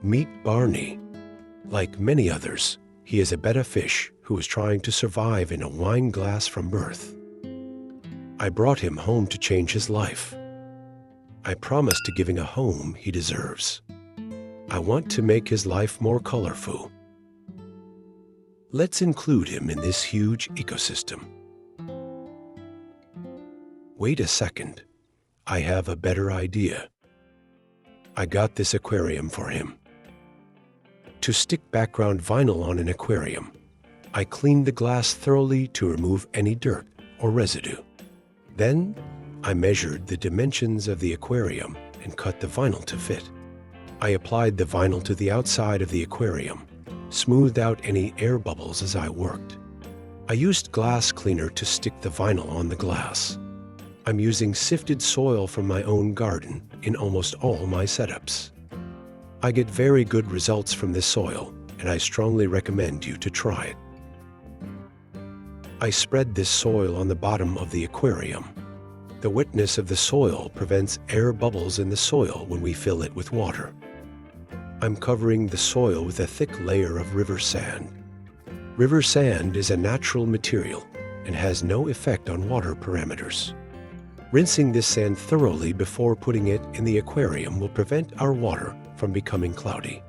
Meet Barney. Like many others, he is a betta fish who is trying to survive in a wine glass from birth. I brought him home to change his life. I promised to give him a home he deserves. I want to make his life more colorful. Let's include him in this huge ecosystem. Wait a second. I have a better idea. I got this aquarium for him. To stick background vinyl on an aquarium, I cleaned the glass thoroughly to remove any dirt or residue. Then, I measured the dimensions of the aquarium and cut the vinyl to fit. I applied the vinyl to the outside of the aquarium, smoothed out any air bubbles as I worked. I used glass cleaner to stick the vinyl on the glass. I'm using sifted soil from my own garden in almost all my setups. I get very good results from this soil, and I strongly recommend you to try it. I spread this soil on the bottom of the aquarium. The wetness of the soil prevents air bubbles in the soil when we fill it with water. I'm covering the soil with a thick layer of river sand. River sand is a natural material and has no effect on water parameters. Rinsing this sand thoroughly before putting it in the aquarium will prevent our water from becoming cloudy.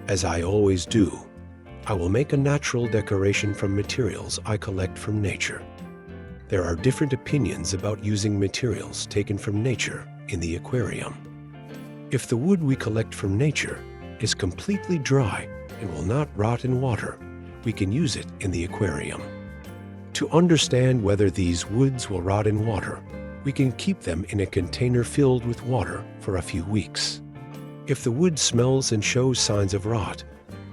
As I always do, I will make a natural decoration from materials I collect from nature. There are different opinions about using materials taken from nature in the aquarium. If the wood we collect from nature is completely dry and will not rot in water, we can use it in the aquarium. To understand whether these woods will rot in water, we can keep them in a container filled with water for a few weeks. If the wood smells and shows signs of rot,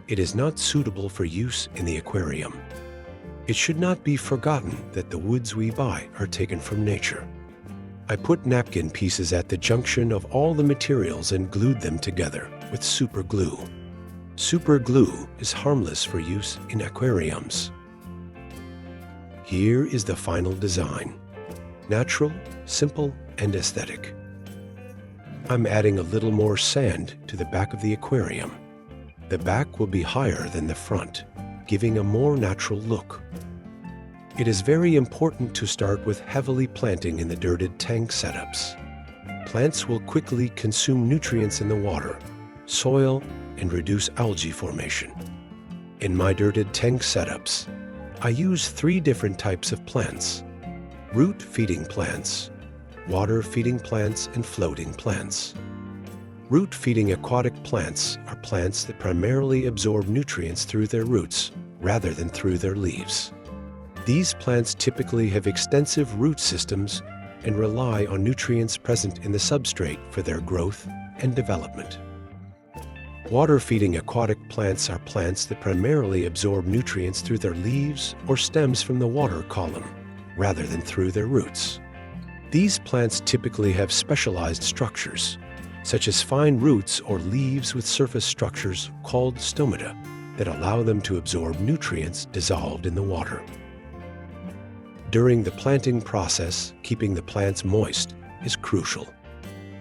it is not suitable for use in the aquarium. It should not be forgotten that the woods we buy are taken from nature. I put napkin pieces at the junction of all the materials and glued them together with super glue. Super glue is harmless for use in aquariums. Here is the final design. Natural, simple, and aesthetic. I'm adding a little more sand to the back of the aquarium. The back will be higher than the front, giving a more natural look. It is very important to start with heavily planting in the dirted tank setups. Plants will quickly consume nutrients in the water, soil, and reduce algae formation. In my dirted tank setups, I use 3 different types of plants: root feeding plants, water feeding plants, and floating plants. Root feeding aquatic plants are plants that primarily absorb nutrients through their roots rather than through their leaves. These plants typically have extensive root systems and rely on nutrients present in the substrate for their growth and development. Water-feeding aquatic plants are plants that primarily absorb nutrients through their leaves or stems from the water column, rather than through their roots. These plants typically have specialized structures, such as fine roots or leaves with surface structures called stomata, that allow them to absorb nutrients dissolved in the water. During the planting process, keeping the plants moist is crucial.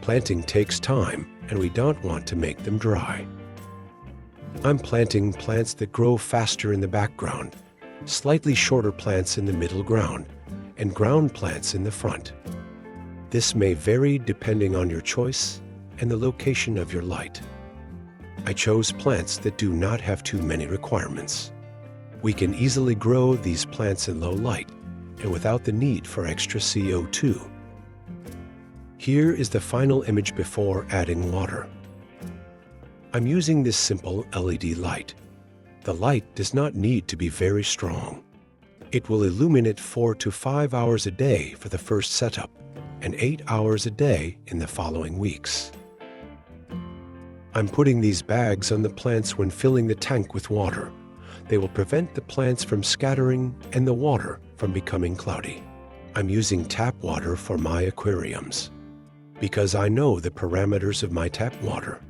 Planting takes time, and we don't want to make them dry. I'm planting plants that grow faster in the background, slightly shorter plants in the middle ground, and ground plants in the front. This may vary depending on your choice and the location of your light. I chose plants that do not have too many requirements. We can easily grow these plants in low light and without the need for extra CO2. Here is the final image before adding water. I'm using this simple LED light. The light does not need to be very strong. It will illuminate 4 to 5 hours a day for the first setup and 8 hours a day in the following weeks. I'm putting these bags on the plants when filling the tank with water. They will prevent the plants from scattering and the water from becoming cloudy. I'm using tap water for my aquariums because I know the parameters of my tap water.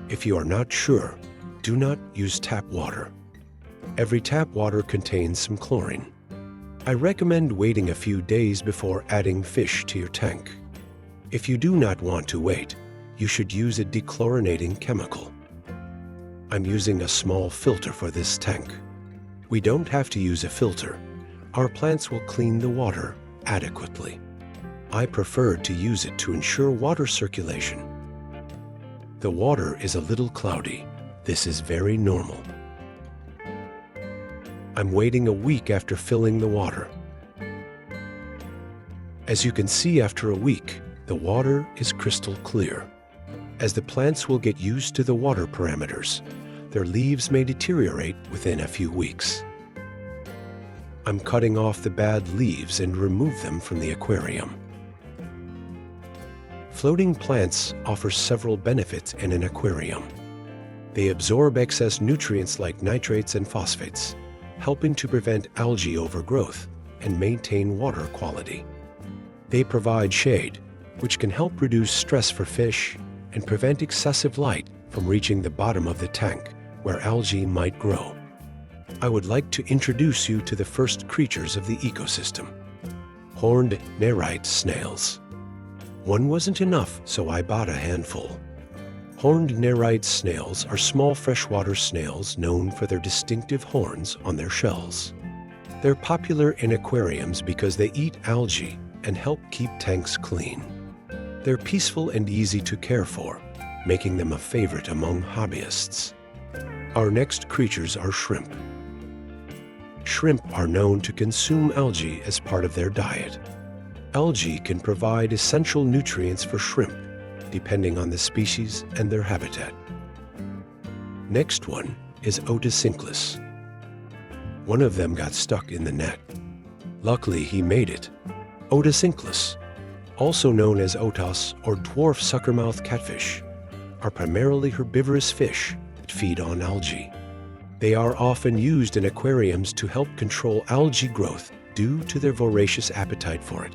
If you are not sure, do not use tap water. Every tap water contains some chlorine. I recommend waiting a few days before adding fish to your tank. If you do not want to wait, you should use a dechlorinating chemical. I'm using a small filter for this tank. We don't have to use a filter. Our plants will clean the water adequately. I prefer to use it to ensure water circulation. The water is a little cloudy. This is very normal. I'm waiting a week after filling the water. As you can see, after a week, the water is crystal clear. As the plants will get used to the water parameters, their leaves may deteriorate within a few weeks. I'm cutting off the bad leaves and remove them from the aquarium. Floating plants offer several benefits in an aquarium. They absorb excess nutrients like nitrates and phosphates, helping to prevent algae overgrowth and maintain water quality. They provide shade, which can help reduce stress for fish and prevent excessive light from reaching the bottom of the tank where algae might grow. I would like to introduce you to the first creatures of the ecosystem, horned nerite snails. One wasn't enough, so I bought a handful. Horned nerite snails are small freshwater snails known for their distinctive horns on their shells. They're popular in aquariums because they eat algae and help keep tanks clean. They're peaceful and easy to care for, making them a favorite among hobbyists. Our next creatures are shrimp. Shrimp are known to consume algae as part of their diet. Algae can provide essential nutrients for shrimp, depending on the species and their habitat. Next one is Otocinclus. One of them got stuck in the net. Luckily, he made it. Otocinclus, also known as otos or dwarf suckermouth catfish, are primarily herbivorous fish that feed on algae. They are often used in aquariums to help control algae growth due to their voracious appetite for it.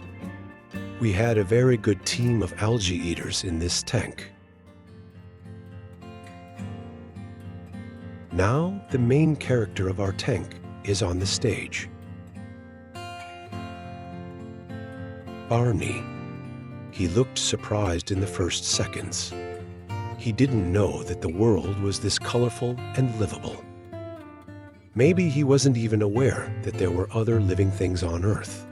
We had a very good team of algae eaters in this tank. Now, the main character of our tank is on the stage. Barney. He looked surprised in the first seconds. He didn't know that the world was this colorful and livable. Maybe he wasn't even aware that there were other living things on Earth.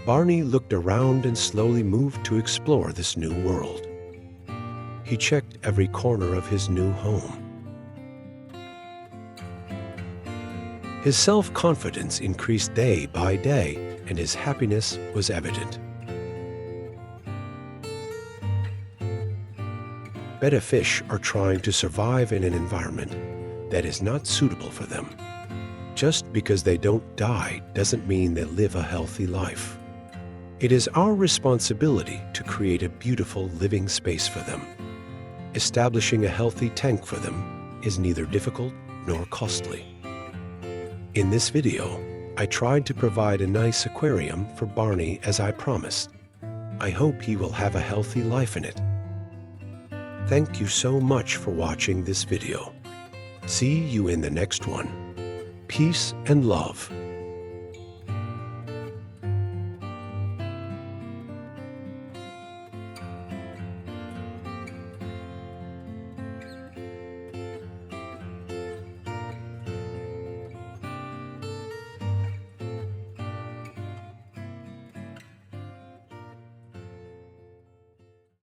Barney looked around and slowly moved to explore this new world. He checked every corner of his new home. His self-confidence increased day by day, and his happiness was evident. Betta fish are trying to survive in an environment that is not suitable for them. Just because they don't die doesn't mean they live a healthy life. It is our responsibility to create a beautiful living space for them. Establishing a healthy tank for them is neither difficult nor costly. In this video, I tried to provide a nice aquarium for Barney as I promised. I hope he will have a healthy life in it. Thank you so much for watching this video. See you in the next one. Peace and love.